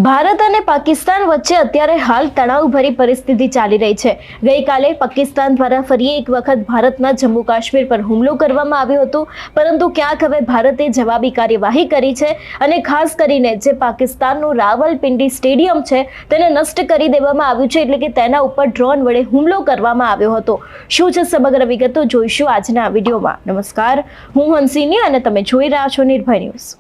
ભારત અને પાકિસ્તાન વચ્ચે અત્યારે હાલ તણાવભરી પરિસ્થિતિ ચાલી રહી છે। ગઈકાલે પાકિસ્તાન દ્વારા ફરી એક વખત ભારતના જમ્મુ કાશ્મીર પર હુમલો કરવામાં આવ્યો હતો, પરંતુ ક્યાંક હવે ભારતે જવાબી કાર્યવાહી કરી છે અને ખાસ કરીને જે પાકિસ્તાનનું રાવલપિંડી સ્ટેડિયમ છે તેને નષ્ટ કરી દેવામાં આવ્યું છે, એટલે કે તેના ઉપર ડ્રોન વડે હુમલો કરવામાં આવ્યો હતો। શું છે સમગ્ર વિગતો જોઈશું આજના વિડીયોમાં। નમસ્કાર, હું હંસિની અને તમે જોઈ રહ્યા છો નિર્ભય ન્યૂઝ।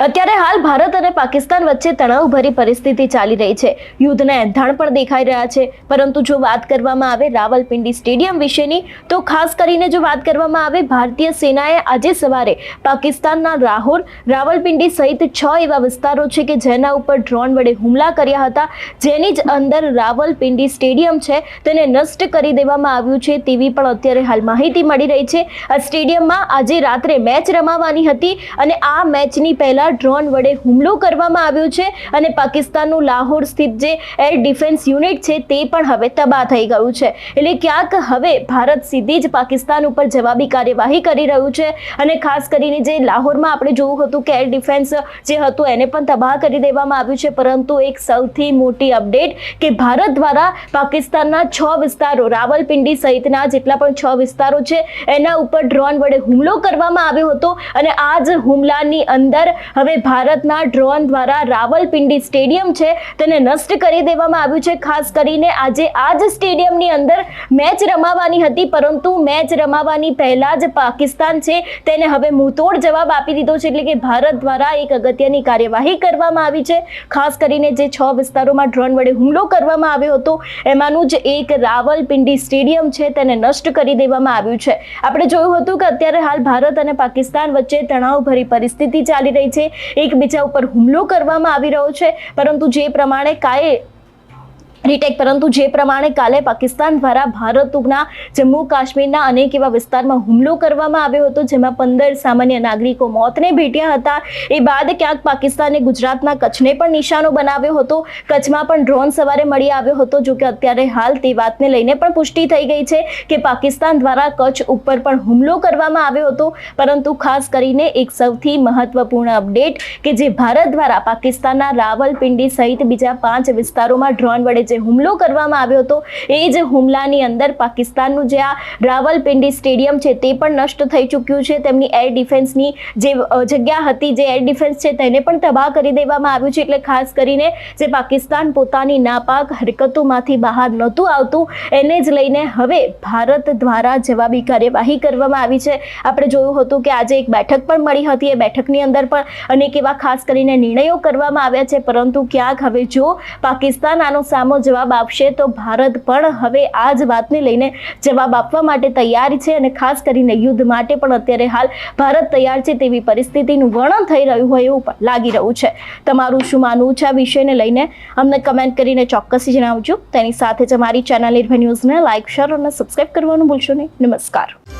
અત્યારે હાલ ભારત અને પાકિસ્તાન વચ્ચે તણાવભરી પરિસ્થિતિ ચાલી રહી છે। યુદ્ધના એંધાણ પણ દેખાઈ રહ્યા છે, પરંતુ જો વાત કરવામાં આવે રાવલપિંડી સ્ટેડિયમ વિશેની, તો ખાસ કરીને જો વાત કરવામાં આવે, ભારતીય સેનાએ આજે સવારે પાકિસ્તાનના લાહોર, રાવલપિંડી સહિત 6 એવા વિસ્તારો છે કે જેના ઉપર ડ્રોન વડે હુમલા કર્યા હતા, જેની જ અંદર રાવલપિંડી સ્ટેડિયમ છે તેને નષ્ટ કરી દેવામાં આવ્યું છે તેવી પણ અત્યારે હાલ માહિતી મળી રહી છે। આ સ્ટેડિયમમાં આજે રાત્રે મેચ રમાવાની હતી અને આ મેચની પહેલા ડ્રોન વડે હુમલો કરવામાં આવ્યો છે અને પાકિસ્તાનનું લાહોર સ્થિત જે એર ડિફેન્સ યુનિટ છે તે પણ હવે તબાહ થઈ ગયું છે। એટલે ક્યાંક હવે ભારત સીધી જ પાકિસ્તાન ઉપર જવાબી કાર્યવાહી કરી રહ્યું છે અને ખાસ કરીને જે લાહોરમાં આપણે જોયું હતું કે એર ડિફેન્સ જે હતું એને પણ તબાહ કરી દેવામાં આવ્યું છે, પરંતુ એક સૌથી મોટી અપડેટ કે ભારત દ્વારા પાકિસ્તાનના 6 વિસ્તારો, રાવલપિંડી સહિતના જેટલા પણ 6 વિસ્તારો છે એના ઉપર ડ્રોન વડે હુમલો કરવામાં આવ્યો હતો અને આ જ હુમલાની અંદર હવે ભારતના ડ્રોન દ્વારા રાવલપિંડી સ્ટેડિયમ છે તેને નષ્ટ કરી દેવામાં આવ્યું છે। ખાસ કરીને આજે આ જ સ્ટેડિયમની અંદર મેચ રમાવાની હતી, પરંતુ મેચ રમાવાની પહેલા જ પાકિસ્તાન છે તેને હવે મુંહતોડ જવાબ આપી દીધો છે, એટલે કે ભારત દ્વારા એક અગત્યની કાર્યવાહી કરવામાં આવી છે। ખાસ કરીને જે 6 વિસ્તારોમાં ડ્રોન વડે હુમલો કરવામાં આવ્યો હતો એમાંનું જ એક રાવલપિંડી સ્ટેડિયમ છે તેને નષ્ટ કરી દેવામાં આવ્યું છે। આપણે જોયું હતું કે અત્યારે હાલ ભારત અને પાકિસ્તાન વચ્ચે તણાવભરી પરિસ્થિતિ ચાલી રહી છે, એકબીજા ઉપર હુમલો કરવામાં આવી રહ્યો છે, પરંતુ જે પ્રમાણે કાલે પાકિસ્તાન દ્વારા ભારતના જમ્મુ કાશ્મીરના અનેક એવા વિસ્તારમાં હુમલો કરવામાં આવ્યો હતો, જેમાં 15 સામાન્ય નાગરિકો મોતને ભેટ્યા હતા। એ બાદ ક્યાંક પાકિસ્તાને ગુજરાતના કચ્છને પણ નિશાનો બનાવ્યો હતો, કચ્છમાં પણ ડ્રોન સવારે મળી આવ્યો હતો। જો કે અત્યારે હાલ તે વાતને લઈને પણ પુષ્ટિ થઈ ગઈ છે કે પાકિસ્તાન દ્વારા કચ્છ ઉપર પણ હુમલો કરવામાં આવ્યો હતો, પરંતુ ખાસ કરીને એક સૌથી મહત્વપૂર્ણ અપડેટ કે જે ભારત દ્વારા પાકિસ્તાનના રાવલપિંડી સહિત બીજા 5 વિસ્તારોમાં ડ્રોન વડે હુમલો કરવામાં આવ્યો હતો, એ જ હુમલાની અંદર પાકિસ્તાનનું જે આ રાવલપિંડી સ્ટેડિયમ છે તે પણ નષ્ટ થઈ ચૂક્યું છે। તેમની એર ડિફેન્સની જે જગ્યા હતી, જે એર ડિફેન્સ છે તેને પણ તબાહ કરી દેવામાં આવ્યું છે। એટલે ખાસ કરીને જે પાકિસ્તાન પોતાની નાપાક હરકતોમાંથી બહાર નહોતું આવતું, એને જ લઈને હવે ભારત દ્વારા જવાબી કાર્યવાહી કરવામાં આવી છે। આપણે જોયું હતું કે આજે એક બેઠક પણ મળી હતી, એ બેઠકની અંદર પણ અનેક એવા ખાસ કરીને નિર્ણયો કરવામાં આવ્યા છે, પરંતુ ક્યાંક હવે જો પાકિસ્તાન આનો સામો જવાબ આપશે તો ભારત પણ હવે આ જ વાતને લઈને જવાબ આપવા માટે તૈયાર છે અને ખાસ કરીને યુદ્ધ માટે પણ અત્યારે હાલ ભારત તૈયાર છે તેવી પરિસ્થિતિનું વર્ણન થઈ રહ્યું હોય એવું પણ લાગી રહ્યું છે। તમારું શું માનવું છે આ વિષયને લઈને અમને કમેન્ટ કરીને ચોક્કસથી જણાવજો। તેની સાથે જ અમારી ચેનલ નિર્ભય ન્યૂઝને લાઇક, શેર અને સબસ્ક્રાઇબ કરવાનું ભૂલશો નહીં। નમસ્કાર।